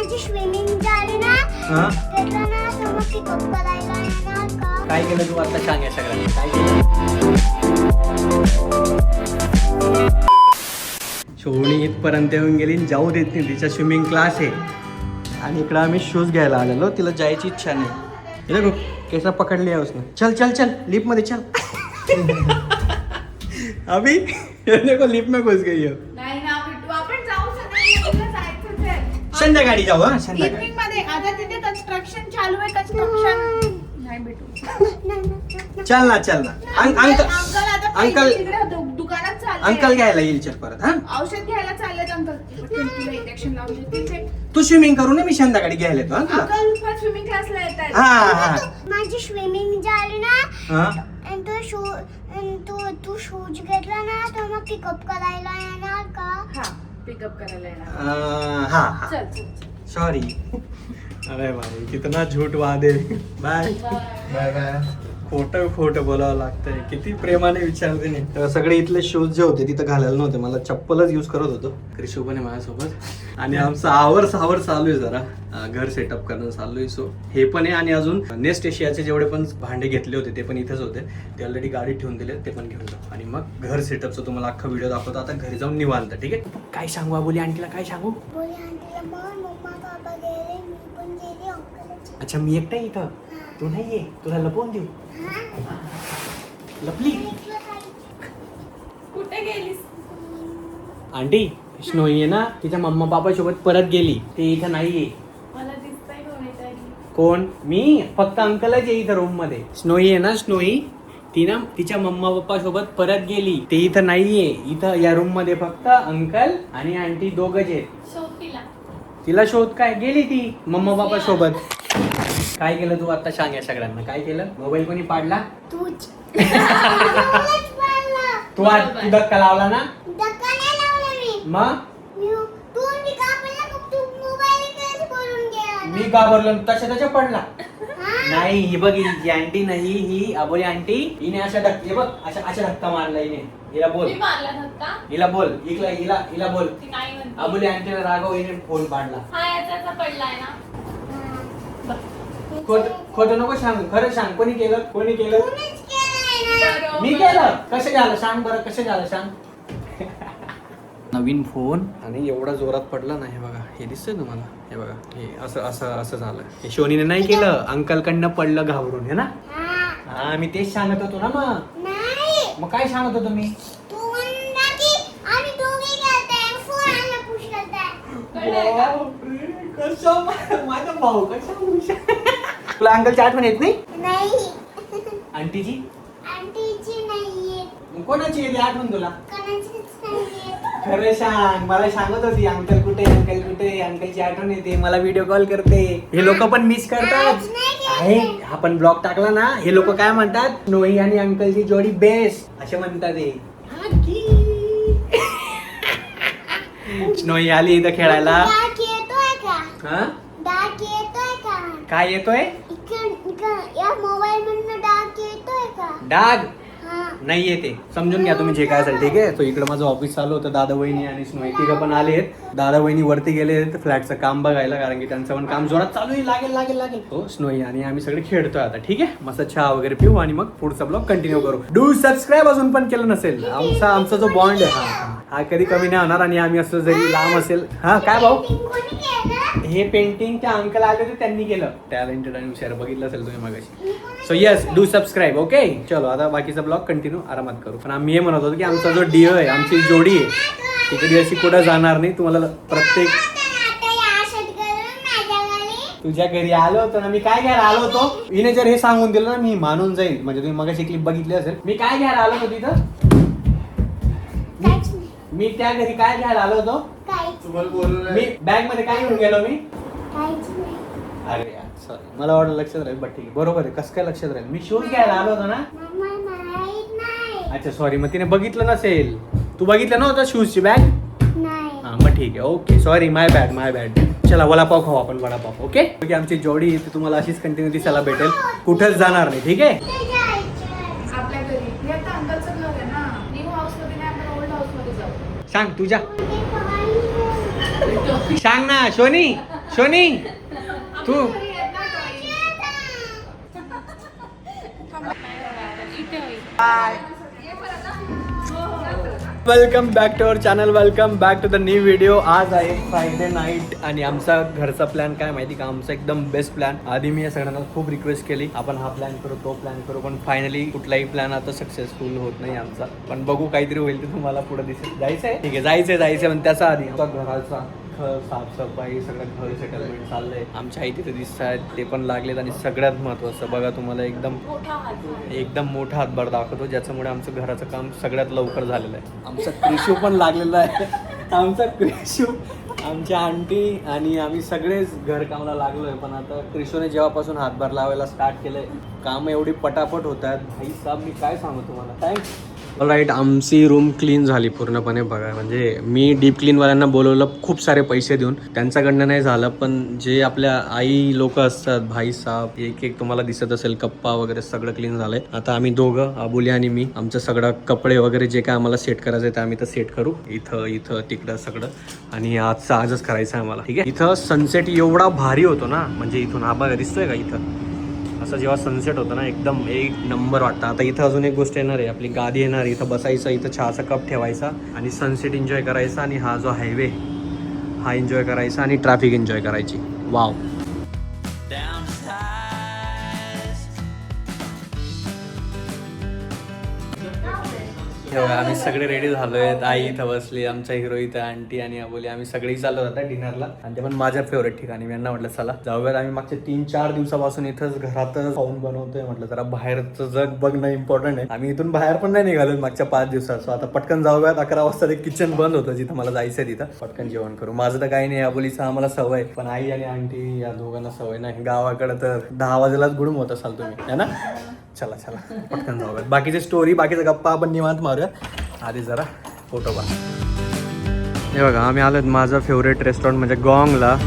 माझी स्विमिंग झाली ना त्यातला ना समोरची कप करायला येणार का? काय केलं तू आता सांग या सगळ्यांना काय केलं. शोभणी इथपर्यंत येऊन गेली जाऊ देत नाही तिचा स्विमिंग क्लास आहे आणि इकडं आम्ही शूज घ्यायला आलेलो तिला जायची इच्छा नाही. देखो केसा पकडली आहे उसने. चल चल चल लिफ्ट मध्ये चल. अभी देखो लिफ्ट में घुस गई हो. नाही ना बिट्टू आपण जाऊ सगळ्यांना जायचंच आहे. संध्याकाळी जाऊ हा संध्याकाळी. इव्हनिंग मध्ये आता तिथे कन्स्ट्रक्शन चालू आहे कन्स्ट्रक्शन. नाही बिट्टू चल ना चल ना. अंकल आता अंकल तिकडे दुकानात चालले. अंकल घ्यायला येईल चल परत हा. औषध घ्यायला चाललेत अंकल. तुला इंजेक्शन लावून देतील ते. तू स्विमिंग करू नये मी संध्याकाळी घ्यायला येतो हा तुला. अंकल पण स्विमिंग क्लासला येत आहेत. हा माझी स्विमिंग झाली ना हा आणि तू शूज घेतला ना तर मग पिकअप करायला येणार का? हा पिकअप करायला येणार. हा चल चल सॉरी. अरे भाई कितना झूठ वादे. Bye bye bye. खोटं बोलावं लागतंय. किती प्रेमाने विचारते नाही. सगळे इथले शूज जे होते तिथं घालायला नव्हते. मला चप्पलच यूज करत होतो. क्रिशू पण आहे माझ्यासोबत आणि आमचं आवर चालू आहे जरा घर सेटअप करणं चालू आहे. सो हे पण आहे आणि अजून नेस्ट एशियाचे जेवढे पण भांडे घेतले होते ते पण इथेच होते. ते ऑलरेडी गाडीत ठेवून दिले ते पण घेऊन जाऊ आणि मग घर सेटअपचं तुम्हाला अख्खा व्हिडिओ दाखवतो. आता घरी जाऊन निवांत. ठीक आहे. काय सांगू आबोली आंटीला काय सांगू. बोली आंटीला मग मम्मा पापा गेले मी पण गेली अंकलची. अच्छा मी एकटा इथं तू नाहीये तुला लपवून देऊ. लपली कुठे गेलीस? आंटी स्नोई आहे ना तिच्या मम्मा पापा सोबत परत गेली. ते इथं नाहीये. मला दिसतंय कोणीतरी. कोण? मी फक्त अंकलच आहे इथं रूम मध्ये. स्नोई आहे ना स्नोई ती ना तिच्या मम्मा पप्पा सोबत परत गेली. ते इथं नाहीये. इथं या रूम मध्ये फक्त अंकल आणि आंटी दोघच आहेत. सोफीला तिला शोध काय गेली ती मम्मा पप्पा सोबत. काय केलं तू आता सांग या सगळ्यांना काय केलं. मोबाईल कोणी पाडला. तूच तू आज तू धक्का लावला ना. धक्का नाही लावला मी. मग तू मी का पडला तू मोबाईल इकडेच पडून गेला. मी घाबरलो तशा पडला. हा? नाही ही बघ ही आंटी नाही ही अबोली आंटी हिने अशा धक्के बघ अशा धक्का मारला हिने. हिला बोल मी मारला धक्का. हिला बोल हिला बोल. ती काय म्हणते? अबोली आंटीला रागव हिने फोन पाडला. हा याचा पडलाय ना. खोटं नको सांग खरं सांग कोणी केलं तूच केलंय ना. मी केलं. कसं झालं सांग बरं कसं झालं सांग. नवीन फोन आणि एवढा जोरात पडला ना. हे बघा हे दिसतंय तुम्हाला. हे बघा हे असं झालं. हे शोनीने नाही केलं अंकल कडनं पडलं घाबरून हे ना. हा मी तेच सांगत होतो ना. मग काय सांगत होतो मी. तू म्हणला की आम्ही दोघे गेलते फोन आला पुश करताय. माझा भाऊ कसा. तुला अंकलची आठवण येत नाही. नाही आंटीची आंटीची नाहीये मग कोणाची येते आठवण तुला. कोणाचीच नाहीये. खरं सांग. मला सांगत होती अंकल कुठे अंकलची आठवण येते मला व्हिडिओ कॉल करते. हे लोक पण मिस करतात. आज नाही आहे गेलते. आपण ब्लॉग टाकला ना हे लोक काय म्हणतात स्नोई आणि अंकलची जोडी बेस्ट असे म्हणतात. स्नोई आली इथं खेळायला. डाक येतोय का? हा डाक येतोय का? काय येतोय. या मोबाईल मधनं डाक येतोय का? डाग हा. नाही येते समजून घ्या तुम्ही जे काय असेल. ठीक आहे. तो इकडे माझं ऑफिस चालू होतं. दादा वहिनी आणि स्नोई तिघं पण आले आहेत. दादा वहिनी वरती गेले फ्लॅटचं काम बघायला कारण की त्यांचं पण काम जोरात चालू आहे. लागेल हो स्नोई आणि आम्ही सगळे खेळतोय आता. ठीक आहे. मस्त चहा वगैरे पिऊ आणि मग पुढचा ब्लॉग कंटिन्यू करू. डू सबस्क्राईब अजून पण केलं नसेल. आमचा जो बॉन्ड आहे हा कधी कमी नाही होणार आणि आम्ही असं जरी लांब असेल. हा काय भाऊ Painting कोणी केलं? हे पेंटिंग त्या अंकल आले होते त्यांनी केलं. टॅलेंटेड आणि हुशार बघितलं असेल तुम्ही मगाशी. So yes do subscribe. Okay चलो आता बाकीचा ब्लॉग कंटिन्यू आरामात करू. पण आम्ही हे म्हणत होतो की आमचा जो डिओ आहे आमची जोडी आहे ती कधी अशी कुठं जाणार नाही. तुम्हाला प्रत्येक आता या अशात करून माझ्या घरी तुझ्या घरी आलो होतो ना. मी काय घ्यायला आलो होतो हिने जर हे सांगून दिलं ना मी मानून जाईल. म्हणजे तुम्ही मगाशी क्लिप बघितली असेल. मी काय घ्यायला आलो होतो तिथं. काहीच नाही. मी त्या घरी काय घ्यायला आलो होतो. काहीच तुम्हाला बोललो मी बॅग मध्ये काय घेऊन गेलो मी. काहीच नाही. अरे यार सॉरी मला वाटलं लक्षात राहील. बट ठीक आहे बरोबर आहे. कसं काय लक्षात राहील. मी शूज घ्यायला आलो होतो ना. मम्मा माहित नाही. अच्छा सॉरी मग तिने बघितलं नसेल. तू बघितलं नव्हतं शूजची बॅग. नाही. हा मग ठीक आहे. ओके सॉरी माय बॅड. चला वडापाव खाऊ आपण वडापाव. ओके आमची जोडी ती तुम्हाला अशीच कंटिन्यू दिसायला भेटेल. कुठंच जाणार नाही. ठीक आहे. कुठे जायचं? आपल्या घरी. हे आता अंकलचं घर आहे ना. न्यू हाऊस मध्ये नाही आपण ओल्ड हाऊस मध्ये जाऊ. सांग तुझ्या ते पाणी. सांग ना शोनी शोनी तू welcome back to our channel, welcome back to the new video. आज आहे फ्रायडे नाईट आणि आमचा घरचा प्लॅन काय माहिती का, आमचा एकदम बेस्ट प्लॅन. आधी मी या सगळ्यांना खूप रिक्वेस्ट केली आपण हा प्लॅन करू तो प्लॅन करू, पण फायनली कुठलाही प्लॅन आता सक्सेसफुल होत नाही आमचा. पण बघू काहीतरी होईल ते तुम्हाला पुढे दिसेल. जायचंय ठीक आहे, जायचंय पण त्याचा आधी आमचा घराचा साफसफाई सगळं घर सेटलमेंट चाललंय. आमच्या आई तिथे दिसत आहेत ते पण लागलेत आणि सगळ्यात महत्त्वाचं बघा तुम्हाला एकदम मोठा हातभार दाखवतो ज्याच्यामुळे आमचं घराचं काम सगळ्यात लवकर झालेलं आहे. आमचा क्रिशू पण लागलेला आहे. आमचा क्रिशू, आमच्या आंटी आणि आम्ही सगळेच घरकामाला लागलोय. पण आता क्रिशूने जेव्हापासून हातभार लावायला स्टार्ट केलंय कामं एवढी पटापट होत आहेत भाई साहेब, मी काय सांगू तुम्हाला. थँक्स. राईट, आमची रूम क्लीन झाली पूर्णपणे बघा. म्हणजे मी डीप क्लीनवाल्यांना बोलवलं खूप सारे पैसे देऊन, त्यांच्याकडनं नाही झालं. पण जे आपल्या आई लोक असतात भाई साहेब एक एक तुम्हाला दिसत असेल कप्पा वगैरे सगळं क्लीन झालंय. आता आम्ही दोघं अबुली आणि मी आमचं सगळं कपडे वगैरे जे काय आम्हाला सेट करायचं आहे ते आम्ही तर सेट करू. इथं तिकडं सगळं, आणि आजच करायचं आहे आम्हाला. ठीक आहे. इथं सनसेट एवढा भारी होतो ना, म्हणजे इथून हा बघा दिसतोय का, इथं असं जेव्हा सनसेट होतं ना एकदम एक नंबर वाटतं. आता इथं अजून एक गोष्ट येणार आहे, आपली गादी येणार, इथं बसायचं, इथं चहाचा कप ठेवायचा आणि सनसेट एन्जॉय करायचा, आणि हा जो हायवे हा एन्जॉय करायचा आणि ट्रॅफिक एन्जॉय करायची. वाव. आम्ही सगळे रेडी झालोय. आई इथं बसली, आमच्या हिरो इथं, आंटी आणि अबोली, आम्ही सगळेही चाललो होता डिनरला. आणि ते पण माझ्या फेवरेट ठिकाणी. मी यांना म्हटलं चला जाऊयात. आम्ही मागच्या 3-4 दिवसापासून इथंच घरातच खाऊन बनवतोय. म्हटलं जरा बाहेरचं जग बघणं इम्पॉर्टंट आहे. आम्ही इथून बाहेर पण नाही निघालो मागच्या 5 दिवसात. सो आता पटकन जाऊयात. 11 वाजता ते किचन बंद होतं जिथं मला जायचंय तिथं. पटकन जेवण करू. माझं तर काही नाही, अबोलीचं आम्हाला सवय, पण आई आणि आंटी या दोघांना सवय नाही. गावाकडे तर 10 वाजेलाच गुडूम होत असाल तुम्ही, है ना. चला पटकन जाऊयात. बाकीची स्टोरी, बाकीचा गप्पा आपण निवांत मारूया. आधी जरा फोटो बघा. हे बघा आम्ही आलो माझं फेवरेट रेस्टॉरंट म्हणजे गॉंगला.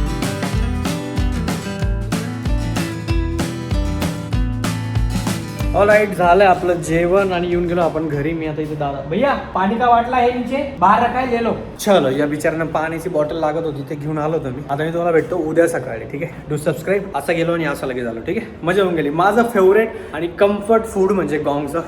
ऑलराईट, झालं आपलं जेवण आणि येऊन गेलो आपण घरी. मी आता इथे दादा, भैया पाणी का वाटला आहे नीचे बाहेर रखाय लेलो. चलो, या बिचारांना पाण्याची बॉटल लागत होती ते घेऊन आलो तुम्ही. आता मी तुम्हाला भेटतो उद्या सकाळी. ठीक आहे. Do subscribe. असा गेलो आणि असं लगेच आलो. ठीक आहे. मजा होऊन गेली. माझं फेवरेट आणि कम्फर्ट फूड म्हणजे गॉंगचं.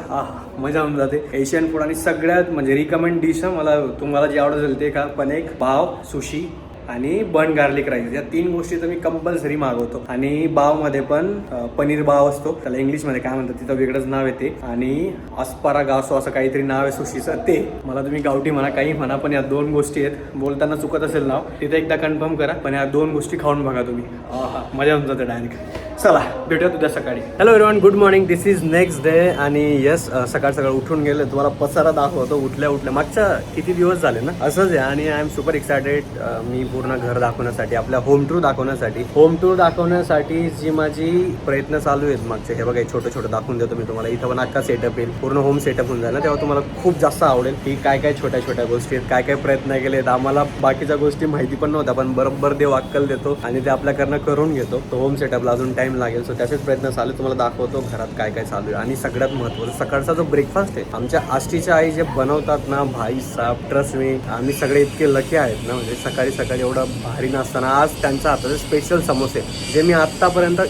मजा होऊन जाते. एशियन फूड आणि सगळ्यात म्हणजे रिकमेंड डिश मला तुम्हाला जे आवडत ते का, पण एक पाव, सुशी आणि बन गार्लिक राईस, या 3 गोष्टी तर मी कंपल्सरी मागवतो. आणि बावमध्ये पण पनीर बाव असतो, त्याला इंग्लिशमध्ये काय म्हणतात तिथं वेगळंच नाव आहे ते, आणि अस्पारागासो असं काहीतरी नाव आहे सुशीचं. ते मला तुम्ही गावठी म्हणा काही म्हणा, पण या 2 गोष्टी आहेत. बोलताना चुकत असेल नाव तिथे एकदा कन्फर्म करा, पण या 2 गोष्टी खाऊन बघा तुम्ही. मजा होऊन जाते डायरेक्ट. चला भेटूया उद्या सकाळी. Hello everyone, good morning. This is next day. आणि येस, सकाळ उठून गेले. तुम्हाला पसारा दाखवतो उठल्या मागच्या किती दिवस झाले ना असंच आहे. आणि आय एम सुपर एक्सायटेड. मी पूर्ण घर दाखवण्यासाठी, आपल्या होम टूर दाखवण्यासाठी जी माझी प्रयत्न चालू आहेत मागचे, हे बघा छोटं दाखवून देतो मी तुम्हाला. इथं पण अख्खा सेटअप येईल, पूर्ण होम सेटअप होऊन जाईल ना, तेव्हा तुम्हाला खूप जास्त आवडेल की काय छोट्या गोष्टी आहेत, काय प्रयत्न केलेत. आम्हाला बाकीच्या गोष्टी माहिती पण नव्हत्या, पण बरोबर देव अक्कल देतो आणि ते आपल्याकडनं करून घेतो. तो होम सेटअपला अजून टाइम लागेल. सो त्याचेच प्रयत्न चालू, तुम्हाला दाखवतो घरात काय चालू आहे. आणि सगळ्यात महत्त्वाचं सकाळचा जो ब्रेकफास्ट आहे आमच्या आष्टीच्या आई जे बनवतात ना भाई साहेब, ट्रस्ट मी, आम्ही सगळे इतके लकी आहेत ना. म्हणजे सकाळी एवढं भारी नसताना आज त्यांच्या हाताचे स्पेशल समोसे, जे मी आत्तापर्यंत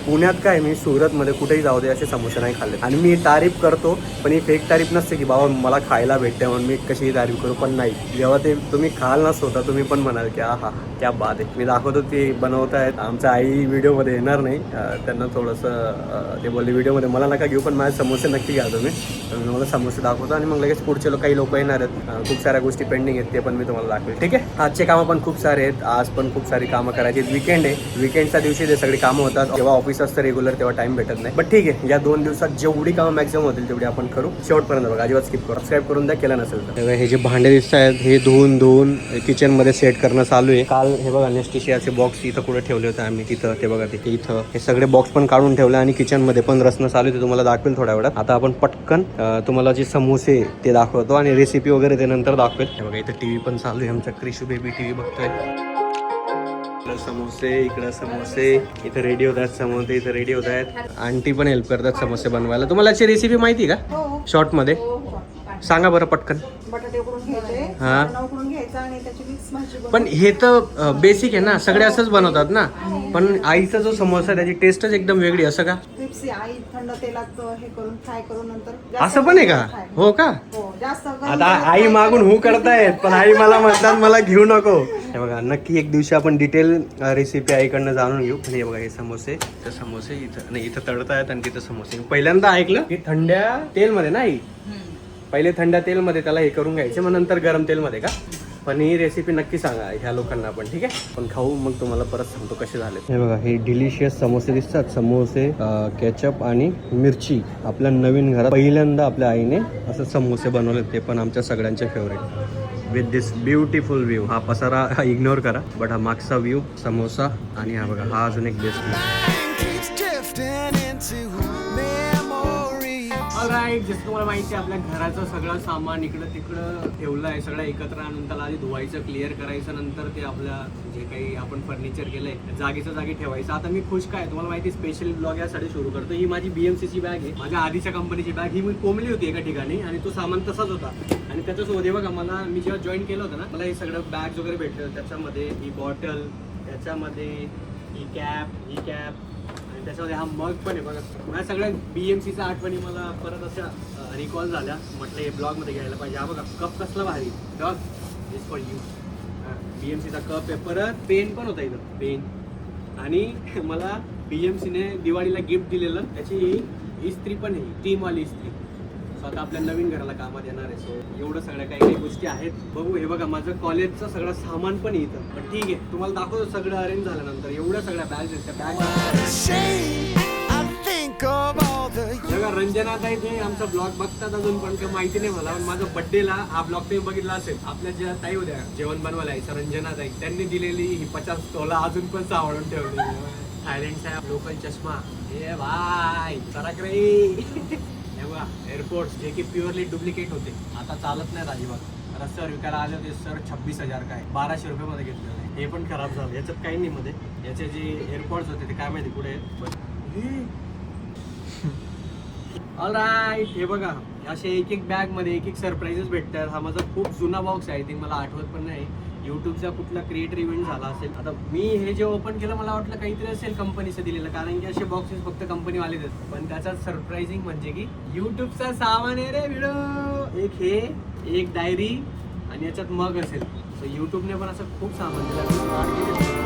पुण्यात काय, मी सुरतमध्ये कुठेही जाऊ दे असे समोसे नाही खाल्ले. आणि मी तारीफ करतो, पण ही फेक तारीफ नसते की बाबा मला खायला भेटते म्हणून मी कशीही तारीफ करू. पण नाही, जेव्हा ते तुम्ही खाल ना स्वतः, तुम्ही पण म्हणाल की हा क्या बात आहे. मी दाखवतो ते बनवत आहेत. आमच्या आई व्हिडिओमध्ये येणार नाही, त्यांना थोडंसं ते बोलले व्हिडिओमध्ये मला नका घेऊ, पण माझे समोसे नक्की घ्या तुम्ही. तर मी मला समोसे दाखवतो आणि मग लगेच पुढचे काही लोक येणार आहेत. खूप साऱ्या गोष्टी पेंडिंग आहेत, ते पण मी तुम्हाला दाखवेल. ठीक आहे. आजचे कामं पण खूप सारे आहेत. आज पण खूप सारी कामं करायची. वीकेंड आहे, वीकेंडच्या दिवशी ते सगळी कामं होतात. जेव्हा ऑफिस असतं रेग्युलर तेव्हा टाइम भेटत नाही. बट ठीक आहे, या 2 दिवसात जेवढी कामं मॅक्झिमम होतील तेवढी आपण करू. शेवटपर्यंत बघा, अजिबात स्किप करू. सबस्क्राईब करून द्या केलं नसेल तर. हे जे भांडे दिसत आहेत हे धुवून किचनमध्ये सेट करणं चालू आहे. काल हे बघा नेस्टिशियाचे बॉक्स इथं कुठे ठेवले होते आम्ही, तिथं ते बघा तिथे, इथं हे सगळे बॉक्स पण काढून ठेवले. आणि किचनमध्ये पण रसणं चालू आहे, ते तुम्हाला दाखवेल थोड्या वेळात. आता आपण पटकन तुम्हाला जे समोसे ते दाखवतो आणि रेसिपी वगैरे ते नंतर दाखवेल. हे बघा इथं टीव्ही पण चालू आहे. आमच्या क्रिशू बेबी टीव्ही बघतोय. इकडं समोसे इथं रेडी होत आहेत. समोसे इथं रेडी होत आहेत. आंटी पण हेल्प करतात समोसे बनवायला. तुम्हाला याची रेसिपी माहिती का शॉर्ट मध्ये? सांगा बरं पटकन. बटाटे उकडून घ्यायचे, हा. वाटाणा उकडून घ्यायचा आणि त्याची मिक्स भाजी बनवून पण हे तर बेसिक आहे ना, सगळे असंच बनवतात ना. पण आईचा जो समोसा आहे त्याची टेस्टच एकदम वेगळी, असं का? क्रिप्सी आई थंड तेलात हे करून फ्राय करून नंतर जास्त असं पण आहे का? fry. हो का? हो जास्त गरम आता तेलात आई fry मागून करून- हू करतायत, पण आई मला म्हणतात मला घेऊ नको. हे बघा, नक्की एक दिवशी आपण डिटेल रेसिपी आईकडनं जाणून घेऊ. आणि हे बघा, हे समोसे इथं नाही, इथं तळतायत आणि तिथं समोसे. पहिल्यांदा ऐकलं की थंड्या तेलमध्ये नाही, पहिले थंड्या तेलमध्ये त्याला हे करून घ्यायचे, मग नंतर गरम तेलमध्ये का? पण ही रेसिपी नक्की सांगा ह्या लोकांना पण, ठीक आहे? पण खाऊ मग तुम्हाला परत सांगतो कसे झाले. हे बघा, हे डिलिशियस समोसे दिसतात. समोसे, केचप आणि मिरची. आपल्या नवीन घरात पहिल्यांदा आपल्या आईने असं समोसे बनवले, ते पण आमच्या सगळ्यांचे favourite. With this beautiful view. हा पसारा इग्नोर करा, बट हा मागचा व्ह्यू, समोसा आणि हा बघा, हा अजून एक बेस्ट. ऑलराईट, जसं तुम्हाला माहिती आहे, आपल्या घराचं सगळं सामान इकडं तिकडं ठेवलं आहे. सगळं एकत्र आणून त्याला आधी धुवायचं, क्लिअर करायचं, नंतर ते आपल्या जे काही आपण फर्निचर केलंय जागेच्या जागी ठेवायचं. आता मी खुश काय, तुम्हाला माहिती, स्पेशल ब्लॉग यासाठी सुरू करतो. ही माझी BMCची बॅग आहे, माझ्या आधीच्या कंपनीची बॅग. ही मी कोंबली होती एका ठिकाणी आणि तो सामान तसाच होता. आणि त्याच्यासोबत हे बघा, मला मी जेव्हा जॉईन केलं होतं ना, मला हे सगळं बॅग्स वगैरे भेटलं. त्याच्यामध्ये ही बॉटल, त्याच्यामध्ये ही कॅप आणि त्याच्यामध्ये हा मग पण आहे बघा. माझ्या सगळ्या BMCच्या आठवणी मला परत अशा रिकॉल झाल्या. म्हटलं हे ब्लॉगमध्ये घ्यायला पाहिजे. हा बघा, कप कसला भारी, डॉग दिस फॉर यू. BMCचा कप आहे. परत पेन पण होता इथं, पेन. आणि मला BMCने दिवाळीला गिफ्ट दिलेलं, त्याची इस्त्री पण आहे, टीमवाली इस्त्री. सो आता आपल्या नवीन घराला कामात येणार आहे. सो एवढं सगळ्या काही गोष्टी आहेत. बघू, हे बघा, माझं कॉलेजचं सगळं सामान पण इथं. पण ठीक आहे, तुम्हाला दाखवतो सगळं अरेंज झाल्यानंतर. एवढ्या सगळ्या बॅग्स आहेत, त्या बघा. रंजना ताई ते आमचा ब्लॉग बघतात अजून, पण काही माहिती नाही मला. पण माझा बर्थडेला हा ब्लॉग तुम्ही बघितला असेल. आपल्या ज्या ताई होत्या जेवण बनवायला यायचं, रंजना ताई, त्यांनी दिलेली ही 50 तोला अजून पण सावळून ठेवली. थायलंड साहेब, लोकल चष्मा, हे भाई सरक रे. हे बघा, एअरपोर्ट्स जे की प्युअरली डुप्लिकेट होते, आता चालत नाहीत अजिबात. रस्त्यावर विकायला आले होते सर, 26,000 काय 1200 रुपये घेतले. हे पण खराब झालं, याच्यात काही नाही मध्ये. याचे जे एअरपोर्ट्स होते ते काय माहिती कुठे आहेत. ऑलराईट, हे बघा, असे एक एक बॅग मध्ये एक एक सरप्राईजेस भेटतात. हा माझा खूप जुना बॉक्स आहे, ते मला आठवत पण नाही. युट्यूबचा कुठला क्रिएटर इव्हेंट झाला असेल. आता मी हे जे ओपन केलं, मला वाटलं काहीतरी असेल कंपनीचं दिलेलं, कारण की असे बॉक्सेस फक्त कंपनीवाले देतात. पण त्याच्यात सरप्राइझिंग म्हणजे की युट्यूबचा सामान आहे रे व्हिडिओ. एक हे, एक डायरी आणि याच्यात मग असेल. तर युट्यूबने पण असं खूप सामान दिलं.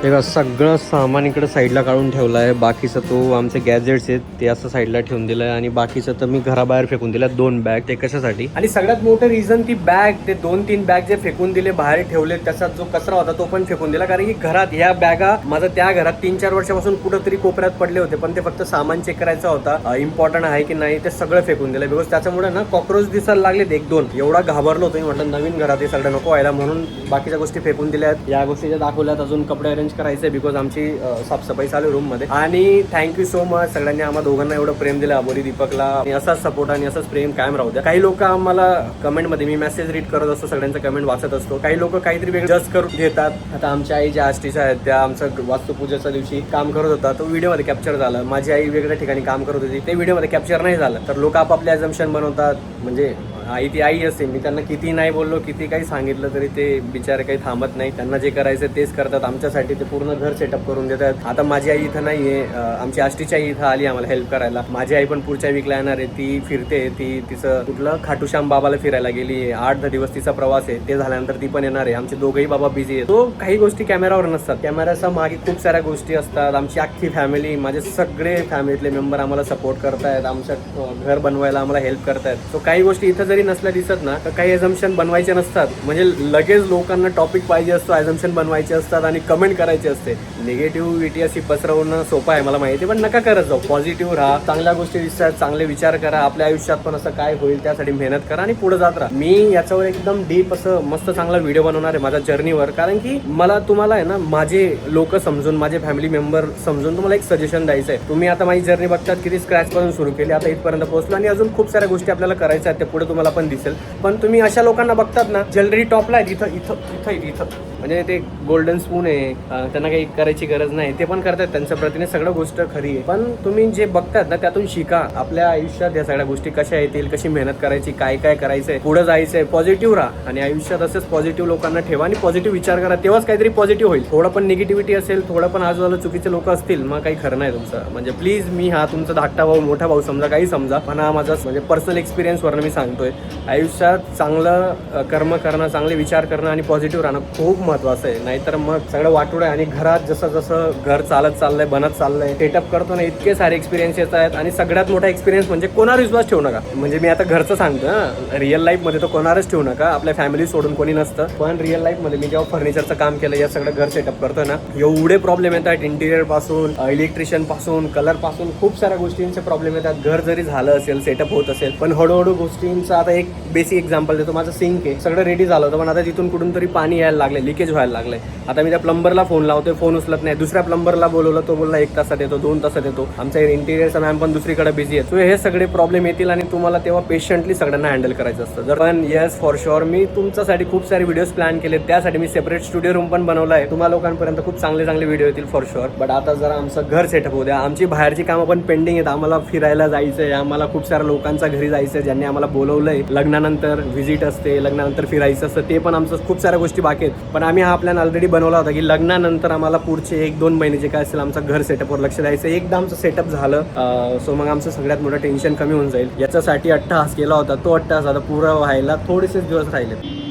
तेव्हा सगळं सामान इकडं साईडला काढून ठेवलं आहे. बाकीचं तो आमचे गॅजेट्स आहेत ते असं साईडला ठेवून दिलं आहे. आणि बाकीचं तर मी घराबाहेर फेकून दिलं 2 बॅग. ते कशासाठी? आणि सगळ्यात मोठं रिझन ती बॅग, ते 2-3 बॅग जे फेकून दिले, बाहेर ठेवले, त्याचा जो कचरा होता तो पण फेकून दिला. कारण की घरात ह्या बॅगा माझं त्या घरात 3-4 वर्षापासून कुठंतरी कोपऱ्यात पडले होते, पण ते फक्त सामान चेक करायचा होता, इम्पॉर्टंट आहे की नाही, ते सगळं फेकून दिलं. बिकॉज त्याच्यामुळे ना कॉक्रोच दिसायला लागले 1-2. एवढा घाबरलो होतो मी, म्हटलं नवीन घरात हे सगळं नको व्हायला, म्हणून बाकीच्या गोष्टी फेकून दिल्यात. या गोष्टी दाखवल्यात. अजून कपडे अरेंज करायचे, बिकॉज आमची साफसफाई चालू रूम मध्ये. आणि थँक्यू सो मच सगळ्यांनी आम्हा दोघांना एवढं प्रेम दिलं, अबोली दीपकला. आणि असाच सपोर्ट आणि असंच प्रेम कायम राहू द्या. काही लोक आम्हाला कमेंट मध्ये, मी मेसेज रीड करत असतो, सगळ्यांचं कमेंट वाचत असतो, काही लोक काहीतरी वेगळं जज करून घेतात. आता आमच्या आई ज्या आष्टीच्या आहेत, त्या आमचं वास्तुपूजेच्या दिवशी काम करत होता, तो व्हिडिओमध्ये कॅप्चर झाला. माझी आई वेगळ्या ठिकाणी काम करत होती, ते व्हिडिओमध्ये कॅप्चर नाही झालं. तर लोक आपापले अझम्पशन बनवतात. म्हणजे आई ती आई असते. मी त्यांना किती नाही बोललो, किती काही सांगितलं तरी ते बिचारे काही थांबत नाही. त्यांना जे करायचं तेच करतात. आमच्यासाठी ते पूर्ण घर सेटअप करून देतात. आता माझी आई इथं नाहीये, आमची आष्टीची आई इथं आली आम्हाला हेल्प करायला. माझी आई पण पुढच्या वीकला येणार आहे. ती फिरते, ती तिचं कुठलं खाटूश्याम बाबाला फिरायला गेली. 8-10 दिवस तिचा प्रवास आहे. ते झाल्यानंतर ती पण येणार आहे. आमचे दोघेही बाबा बिझी आहेत. तो काही गोष्टी कॅमेरावर नसतात, कॅमेराच्या मागे खूप साऱ्या गोष्टी असतात. आमची अख्खी फॅमिली, माझे सगळे फॅमिलीतले मेंबर आम्हाला सपोर्ट करतायत, आमचं घर बनवायला आम्हाला हेल्प करतायत. तो काही गोष्टी इथं जरी नसल्या दिसत ना, तर काही अझम्पशन बनवायचे नसतात. म्हणजे लगेच लोकांना टॉपिक पाहिजे असतो, अझम्पशन बनवायचे असतात आणि कमेंट करायचे असते. निगेटिव्हिटी अशी पसरवणं सोपं आहे मला माहिती, पण नका करत जाऊ. पॉझिटिव्ह राहा, चांगल्या गोष्टी दिसतात, चांगले विचार करा. आपल्या आयुष्यात पण असं काय होईल त्यासाठी मेहनत करा आणि पुढे जात राहा. मी याच्यावर एकदम डीप असं मस्त चांगला व्हिडिओ बनवणार आहे माझ्या जर्नीवर. कारण की मला तुम्हाला आहे ना, माझे लोक समजून, माझे फॅमिली मेंबर समजून तुम्हाला एक सजेशन द्यायचं आहे. तुम्ही आता माझी जर्नी बघतात, किती स्क्रॅच पासून सुरू केली, आता इथपर्यंत पोहोचलो आणि अजून खूप साऱ्या गोष्टी आपल्याला करायच्या आहेत, ते पुढे तुम्हाला तुम्हाला पण दिसेल. पण तुम्ही अशा लोकांना बघतात ना ज्वेलरी टॉपला आहे, इथं इथं इथं इथं म्हणजे ते गोल्डन स्पून आहे, त्यांना काही करायची गरज नाही, ते पण करतात त्यांच्या प्रतीने, सगळं गोष्ट खरी आहे. पण तुम्ही जे बघतात ना त्यातून शिका. आपल्या आयुष्यात या सगळ्या गोष्टी कशा येतील, कशी मेहनत करायची, काय काय करायचंय, पुढे जायचंय, पॉझिटिव्ह राहा आणि आयुष्यात असंच पॉझिटिव्ह लोकांना ठेवा आणि पॉझिटिव्ह विचार करा, तेव्हाच काहीतरी पॉझिटिव्ह होईल. थोडं पण निगेटिव्हिटी असेल, थोडं पण आजूबाजूला चुकीचे लोक असतील, मग काही खरं नाही तुमचं. म्हणजे प्लीज, मी हा तुमचा धाकटा भाऊ, मोठा भाऊ समजा, काही समजा, पण हा माझा म्हणजे पर्सनल एक्सपिरियन्सवरनं मी सांगतोय. आयुष्यात चांगलं कर्म करणं, चांगले विचार करणं आणि पॉझिटिव्ह राहणं खूप महत्त्वाचं आहे. नाहीतर मग सगळं वाटूड आहे. आणि घरात जसं जसं घर चालत चाललंय, बनत चाललंय, सेटअप करतो ना, इतके सारे एक्सपिरियन्स येत आहेत. आणि सगळ्यात मोठा एक्सपिरियन्स म्हणजे कोणावर विश्वास ठेवू नका. म्हणजे मी आता घरचं सांगतो ना, रिअल लाईफमध्ये तो कोणावरच ठेवू नका. आपल्या फॅमिली सोडून कोणी नसतं. पण रिअल लाईफमध्ये मी जेव्हा फर्निचरचं काम केलं, या सगळं घर सेटअप करतोय ना, एवढे प्रॉब्लेम येतात. इंटिरियर पासून, इलेक्ट्रिशियन पासून, कलर पासून, खूप साऱ्या गोष्टींचे प्रॉब्लेम येतात. घर जरी झालं असेल, सेटअप होत असेल, पण हळूहळू गोष्टींचा, आता एक बेसिक एक्झाम्पल देतो. माझं सिंक आहे, सगळं रेडी झालं होतं, पण आता तिथून कुठून तरी पाणी यायला लागले, लिकेज व्हायला लागलंय. आता मी त्या प्लंबरला फोन लावतोय, फोन उचलत नाही. दुसऱ्या प्लंबरला बोलवलं, तो बोलला 1 तासात येतो, 2 तासात येतो. आमचा इंटिरियरचा मॅम पण दुसरीकडे बिझी आहे. सो हे सगळे प्रॉब्लेम येतील आणि तुम्हाला तेव्हा पेशंटली सगळ्यांना हँडल करायचं असतं. जर पण येस, फॉर शुअर, मी तुमच्यासाठी खूप सारे व्हिडिओज प्लॅन केले. त्यासाठी मी सेपरेट स्टुडिओ रूम पण बनवला आहे. तुम्हाला लोकांपर्यंत खूप चांगले चांगले व्हिडिओ येतील फॉर शुअर. बट आता जरा आमचं घर सेटअप होऊ द्या. आमची बाहेरची कामं पण पेंडिंग आहेत. आम्हाला फिरायला जायचंय, आम्हाला खूप साऱ्या लोकांच्या घरी जायचंय, ज्यांनी आम्हाला बोलवलंय. लग्नानंतर व्हिजिट असते, लग्नानंतर फिरायचं असतं, ते पण आमचं खूप साऱ्या गोष्टी बाकी आहेत. पण आम्ही हा प्लॅन ऑलरेडी बनवला होता की लग्नानंतर आम्हाला पुढचे 1-2 महिने जे काय असेल आमचं घर सेटअपवर लक्ष द्यायचं. एकदा आमचं सेटअप झालं सो मग आमचं सगळ्यात मोठं टेन्शन कमी होऊन जाईल. याच्यासाठी अट्टहास केला होता, तो अट्टहास आता पुरा व्हायला थोडेसेच दिवस राहिले.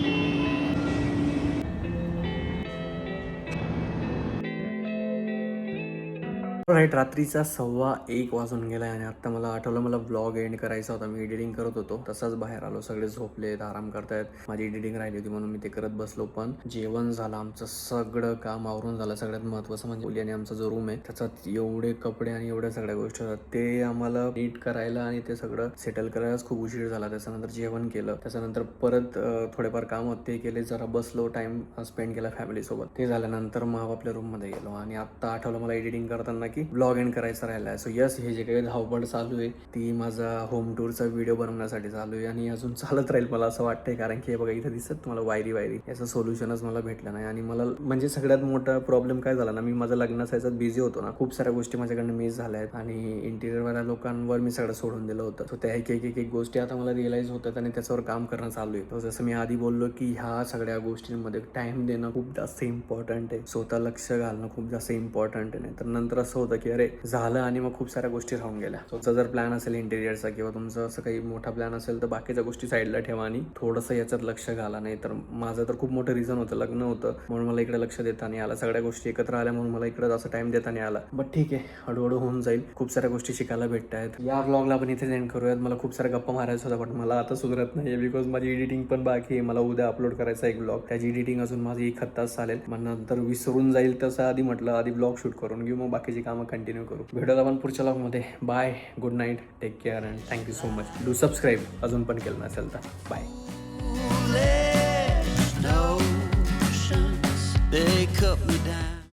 राईट, रात्रीचा 1:15 वाजून गेला आणि आता मला आठवलं मला ब्लॉग एंड करायचा होता. मी एडिटिंग करत होतो, तसाच बाहेर आलो. सगळे झोपलेत, आराम करतायत. माझी एडिटिंग राहिली होती म्हणून मी ते करत बसलो. पण जेवण झालं, आमचं सगळं काम आवरून झालं. सगळ्यात महत्त्वाचं म्हणजे मुली आणि आमचा जो रूम आहे त्याच्यात एवढे कपडे आणि एवढ्या सगळ्या गोष्टी होतात, ते आम्हाला नीट करायला आणि ते सगळं सेटल करायलाच खूप उशीर झाला. त्याच्यानंतर जेवण केलं, त्याच्यानंतर परत थोडेफार काम होते ते केले, जरा बसलो, टाइम स्पेंड केला फॅमिलीसोबत. ते झाल्यानंतर मग आपल्या रूममध्ये गेलो आणि आता आठवलं मला एडिटिंग करताना की ब्लॉग एंड करायचा राहिला आहे. सो यस, हे जे काही धावपळ चालू आहे ती माझा होम टूरचा व्हिडिओ बनवण्यासाठी चालू आहे आणि अजून चालत राहील मला असं वाटतंय. कारण की हे बघा इथं दिसत तुम्हाला वायरी याचं सोल्युशनच मला भेटलं नाही. आणि मला म्हणजे सगळ्यात मोठा प्रॉब्लेम काय झाला ना, मी माझं लग्नाच्या ह्याच्यात बिझी होतो ना, खूप साऱ्या गोष्टी माझ्याकडनं मिस झाल्या आहेत आणि इंटिरियरवाल्या लोकांवर मी सगळं सोडून दिलं होतं. सो त्या एक गोष्टी आता मला रिअलाइज होतात आणि त्याच्यावर काम करणं चालू आहे. जसं मी आधी बोललो की ह्या सगळ्या गोष्टींमध्ये टाइम देणं खूप जास्त इम्पॉर्टंट आहे. स्वतः लक्ष घालणं खूप जास्त इम्पॉर्टंट आहे. तर नंतर असं होतं की अरे झालं आणि मग खूप साऱ्या गोष्टी राहून गेल्या. तुमचा जर प्लॅन असेल इंटिरियरचा किंवा तुमचं असं काही मोठा प्लॅन असेल तर बाकीच्या गोष्टी साईडला ठेवा आणि थोडंसं याच्यात लक्ष घाला. नाही तर माझं तर खूप मोठं रिझन होतं, लग्न होतं म्हणून मला इकडे लक्ष देता नाही आला. सगळ्या गोष्टी एकत्र आल्या म्हणून मला इकडे असं टाइम देता नाही आला. बट ठीक आहे, हळूहळू होऊन जाईल. खूप साऱ्या गोष्टी शिकायला भेटत आहेत. या व्लॉगला आपण इथे एंड करूयात. मला खूप साऱ्या गप्पा मारायचं होता पण मला आता सुधरत नाही बिकॉज माझी एडिटिंग पण बाकी आहे. मला उद्या अपलोड करायचा एक ब्लॉग, त्याची एडिटिंग अजून माझी 1 तास चालेल. मग नंतर विसरून जाईल तसं आधी म्हटलं आधी ब्लॉग शूट करून घेऊ, मग बाकीची कामं कंटिन्यू करू. भेटूया आपण पुढच्या ब्लॉगमध्ये. Bye, good night, take care and thank you so much. Do subscribe अजून पण केलं नसेल तर. बाय.